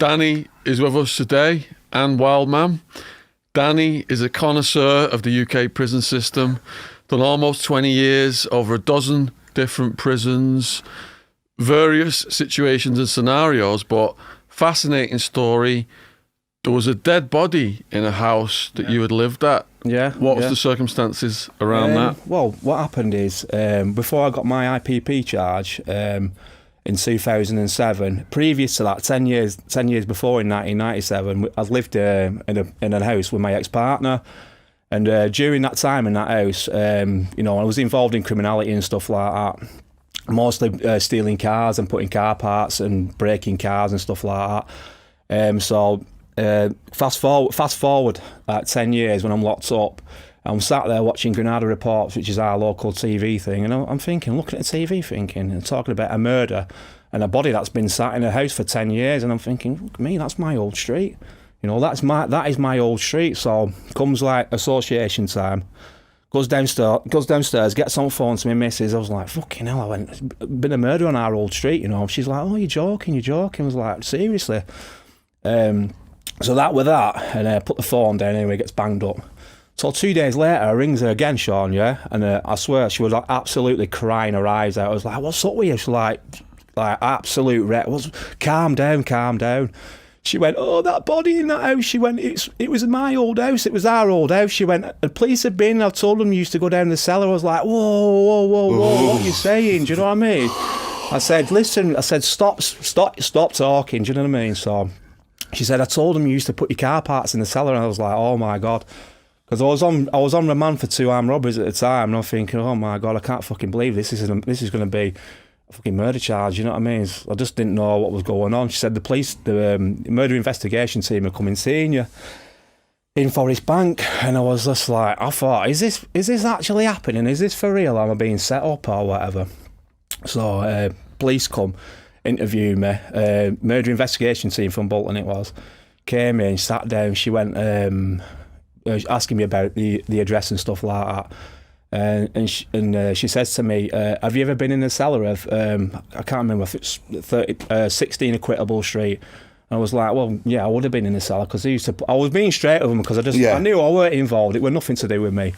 Danny is with us today, and Wildman. Danny is a connoisseur of the UK prison system, done almost 20 years, over a dozen different prisons, various situations and scenarios, but fascinating story. There was a dead body in a house that you had lived at. Yeah. What was the circumstances around that? Well, what happened is, before I got my IPP charge in 2007, previous to that, 10 years before, in 1997, I lived in a house with my ex-partner. And during that time in that house, I was involved in criminality and stuff like that. Mostly stealing cars and putting car parts and breaking cars and stuff like that. Fast forward 10 years when I'm locked up, I'm sat there watching Granada Reports, which is our local TV thing, and I'm thinking, looking at the TV, thinking, and talking about a murder and a body that's been sat in a house for 10 years, and I'm thinking, me, that's my old street. That is my old street. So comes like association time, goes downstairs, gets on the phone to my missus. I was like, fucking hell, I went, been a murder on our old street, She's like, oh, you're joking. I was like, seriously? So that with that, and I put the phone down anyway, gets banged up. So 2 days later, I rings her again, Shaun, yeah? And I swear, she was like absolutely crying her eyes out. I was like, what's up with you? She's like absolute wreck. Calm down. She went, oh, that body in that house. She went, it was my old house. It was our old house. She went, the police had been. I've told them you used to go down the cellar. I was like, whoa, what are you saying? Do you know what I mean? I said, listen. I said, stop talking. Do you know what I mean? So she said, I told them you used to put your car parts in the cellar. And I was like, oh my God. Because I was on remand for 2 armed robberies at the time. And I'm thinking, oh my God, I can't fucking believe this is going to be a fucking murder charge, you know what I mean? I just didn't know what was going on. She said the police, the murder investigation team are coming seeing you in Forest Bank. And I was just like, I thought, is this actually happening? Is this for real? Am I being set up or whatever? So police come, interview me. Murder investigation team from Bolton it was. Came in, sat down. She went asking me about the address and stuff like that. And she says to me, have you ever been in the cellar of, I can't remember if it's 16 Equitable Street? And I was like, well, yeah, I would have been in the cellar, because I was being straight with them, because I knew I weren't involved. It was nothing to do with me.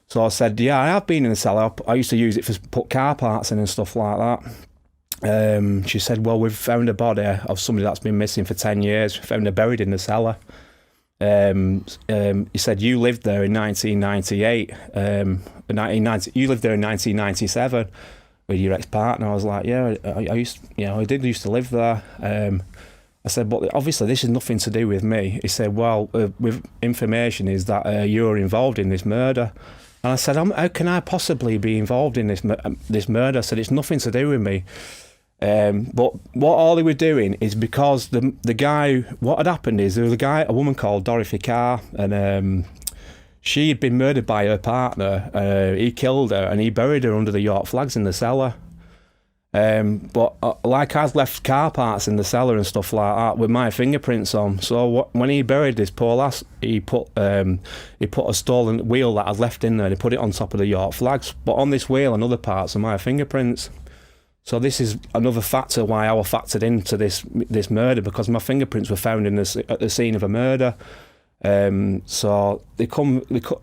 So I said, yeah, I have been in the cellar. I used to use it for put car parts in and stuff like that. She said, well, we've found a body of somebody that's been missing for 10 years. We found her buried in the cellar. He said, you lived there in 1998. You lived there in 1997 with your ex-partner. I was like, yeah, I did used to live there. I said, but obviously this is nothing to do with me. He said, well, with information is that you're involved in this murder. And I said, how can I possibly be involved in this murder? I said, it's nothing to do with me. But what all they were doing is, because the guy, what had happened is, there was a woman called Dorothy Carr, and she had been murdered by her partner. He killed her and he buried her under the York flags in the cellar. But I'd left car parts in the cellar and stuff like that with my fingerprints on. So when he buried this poor lass, he put a stolen wheel that I'd left in there, and he put it on top of the York flags. But on this wheel and other parts are my fingerprints. So this is another factor why I was factored into this murder, because my fingerprints were found at the scene of a murder. So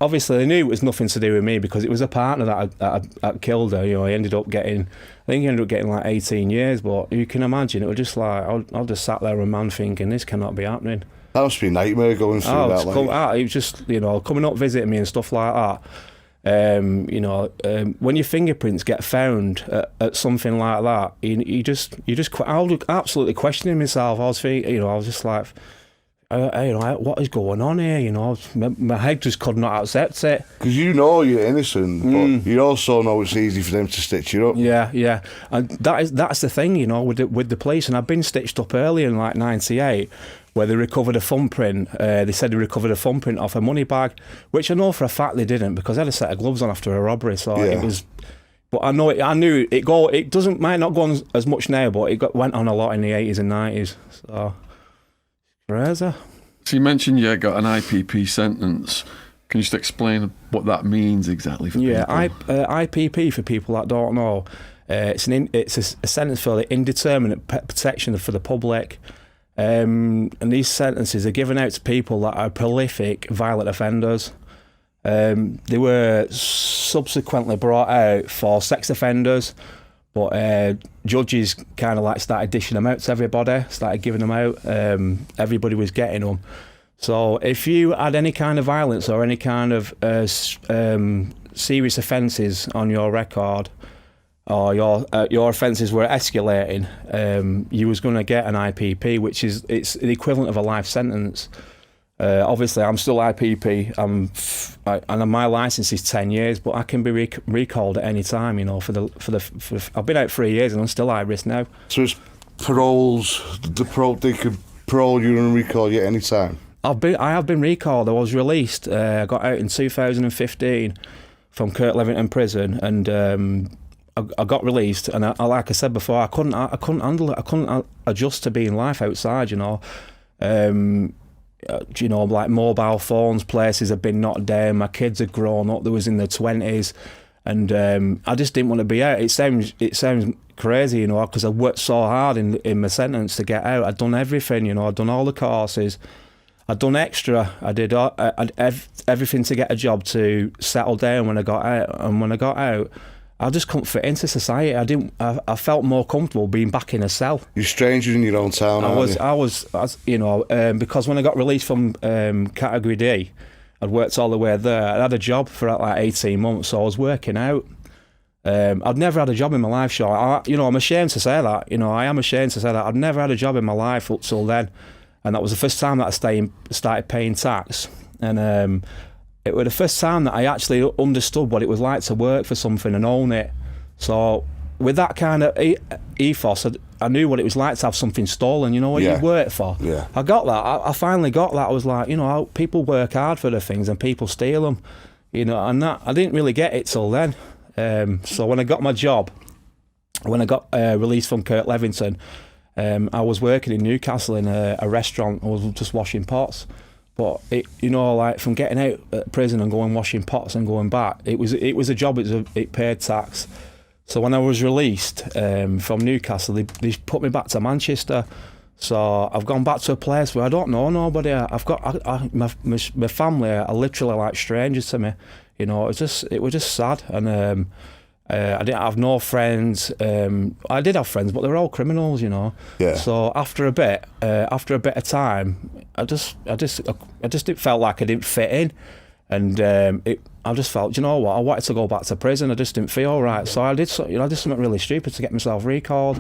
obviously they knew it was nothing to do with me, because it was a partner that killed her. He ended up getting like 18 years. But you can imagine, it was just like, I just sat there, a man, thinking, this cannot be happening. That must be a nightmare going through that. It was just, coming up visiting me and stuff like that. When your fingerprints get found at something like that, I was absolutely questioning myself. I was thinking, I was just like, what is going on here? My head just could not accept it. Because you're innocent, but you also know it's easy for them to stitch you up. Yeah, and that's the thing, with the police. And I've been stitched up earlier in like '98. Where they recovered a thumbprint. They said they recovered a thumbprint off a money bag, which I know for a fact they didn't, because I had a set of gloves on after a robbery. So it was, but I knew it. It might not go on as much now, but it went on a lot in the 80s and 90s. So crazy. So you mentioned you got an IPP sentence. Can you just explain what that means exactly for people? IPP, for people that don't know, it's a sentence for the indeterminate protection for the public. And these sentences are given out to people that are prolific violent offenders. They were subsequently brought out for sex offenders, but judges kind of like started dishing them out to everybody, started giving them out. Everybody was getting them. So if you had any kind of violence or any kind of serious offences on your record, or your offences were escalating, you was going to get an IPP, which is it's the equivalent of a life sentence. Obviously, I'm still IPP, and my licence is 10 years, but I can be recalled at any time. You know, I've been out 3 years and I'm still high risk now. So it's paroles. They could parole you and recall you at any time. I have been recalled. I was released. I got out in 2015 from Kirk Levington prison, and I got released. And like I said before, I couldn't handle it. I couldn't adjust to being life outside. You know, like mobile phones, places have been knocked down. My kids had grown up. They was in their 20s, and I just didn't want to be out. It sounds crazy, you know, because I worked so hard in my sentence to get out. I'd done everything, you know. I'd done all the courses. I'd done extra. I did everything to get a job to settle down when I got out. And when I got out, I just couldn't fit into society. I felt more comfortable being back in a cell. You're strangers in your own town. I was, you know, because when I got released from Category D, I'd worked all the way there. I had a job for like 18 months, so I was working out. I'd never had a job in my life, Shaun. I'm ashamed to say that. You know, I am ashamed to say that. I'd never had a job in my life up till then. And that was the first time that I started paying tax. And it was the first time that I actually understood what it was like to work for something and own it. So with that kind of ethos, I knew what it was like to have something stolen, you know, what you work for. Yeah. I got that. I finally got that. I was like, you know, people work hard for the things and people steal them, you know, and that I didn't really get it till then. So when I got my job, when I got released from Kirk Levington, I was working in Newcastle in a restaurant. I was just washing pots, but you know, like from getting out of prison and going washing pots and going back, it was a job. It paid tax. So when I was released from Newcastle, they put me back to Manchester. So I've gone back to a place where I don't know nobody. My family are literally like strangers to me. You know, it was just sad, and I didn't have no friends. I did have friends, but they were all criminals, you know. Yeah. So after a bit of time, I just felt like I didn't fit in, and I just felt, you know what, I wanted to go back to prison. I just didn't feel right, so I did something really stupid to get myself recalled.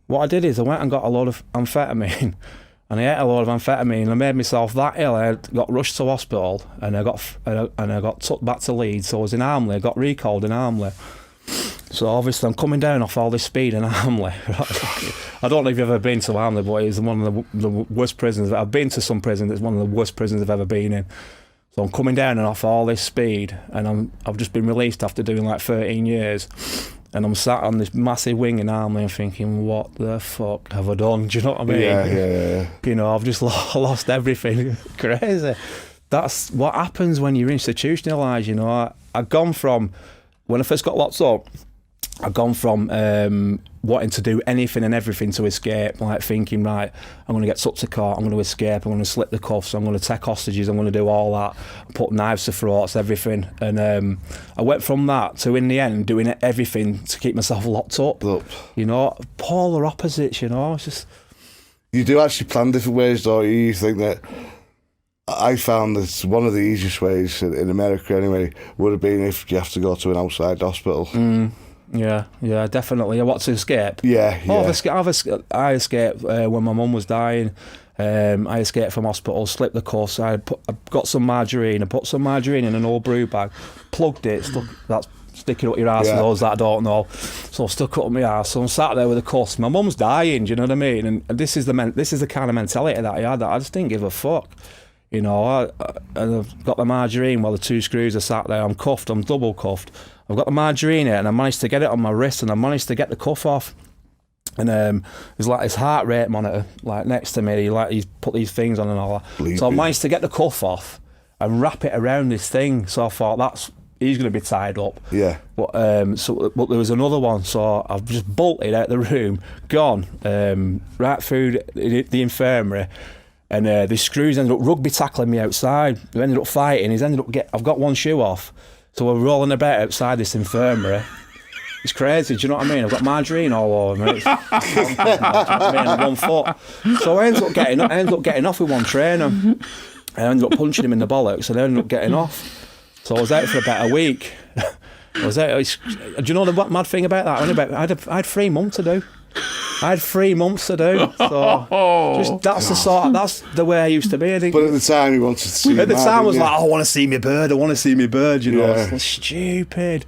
What I did is I went and got a load of amphetamine. And I ate a lot of amphetamine. I made myself that ill. I got rushed to hospital, and I got took back to Leeds. So I was in Armley. I got recalled in Armley. So obviously I'm coming down off all this speed in Armley. I don't know if you've ever been to Armley, but it's one of the worst prisons. I've been to some prisons. It's one of the worst prisons I've ever been in. So I'm coming down and off all this speed, and I've just been released after doing like 13 years. And I'm sat on this massive wing in Armley and thinking, what the fuck have I done? Do you know what I mean? Yeah. You know, I've just lost everything. Crazy. That's what happens when you're institutionalised, you know. I've gone from, when I first got locked up, I've gone from wanting to do anything and everything to escape, like thinking, right, I'm going to get took to court, I'm going to escape, I'm going to slip the cuffs, I'm going to take hostages, I'm going to do all that, put knives to throats, everything. And I went from that to, in the end, doing everything to keep myself locked up. You know, polar opposites, you know. It's just... You do actually plan different ways, though. You think that... I found that one of the easiest ways, in America anyway, would have been if you have to go to an outside hospital. Yeah, definitely. I want to escape. Yeah. I escaped when my mum was dying. I escaped from hospital, slipped the cuffs. I got some margarine. I put some margarine in an old brew bag, plugged it, that's sticking up your arse for those that don't know. So I stuck it up my arse. So I'm sat there with the cuffs. My mum's dying, do you know what I mean? And this is the kind of mentality that I had, that I just didn't give a fuck. You know, I've got the margarine while the two screws are sat there. I'm cuffed, I'm double cuffed. I've got the margarine here, and I managed to get it on my wrist, and I managed to get the cuff off. And there's like this heart rate monitor like next to me. He's put these things on and all that. So I managed to get the cuff off and wrap it around this thing. So I thought, he's going to be tied up. Yeah. But but there was another one, so I've just bolted out the room, gone right through the infirmary, and the screws ended up rugby tackling me outside. We ended up fighting. I've got one shoe off, so we're rolling about outside this infirmary. It's crazy, do you know what I mean? I've got margarine all over me. On 1 foot. So I ended up getting off with one trainer. I ended up punching him in the bollocks, and I ended up getting off. So I was out for about a week. Do you know the mad thing about that? I had 3 months to do. So that's the way I used to be. I think. But at the time, you wanted to see. At the time, I was like, I want to see my bird. You know, Yeah. it's stupid.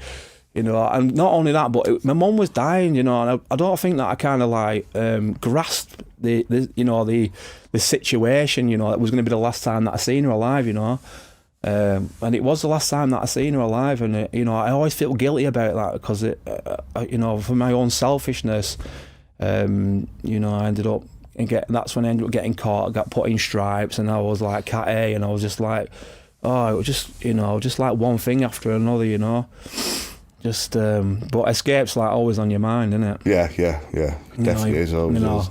You know, and not only that, but my mum was dying. You know, and I don't think that I kind of like grasped the situation. You know, it was going to be the last time that I seen her alive. You know. And it was the last time that I seen her alive, and I always feel guilty about that because for my own selfishness, I ended up that's when I ended up getting caught. I got put in stripes, and I was like Cat A, and I was just like, it was just like one thing after another, but escape's like always on your mind, isn't it? Yeah, definitely is always.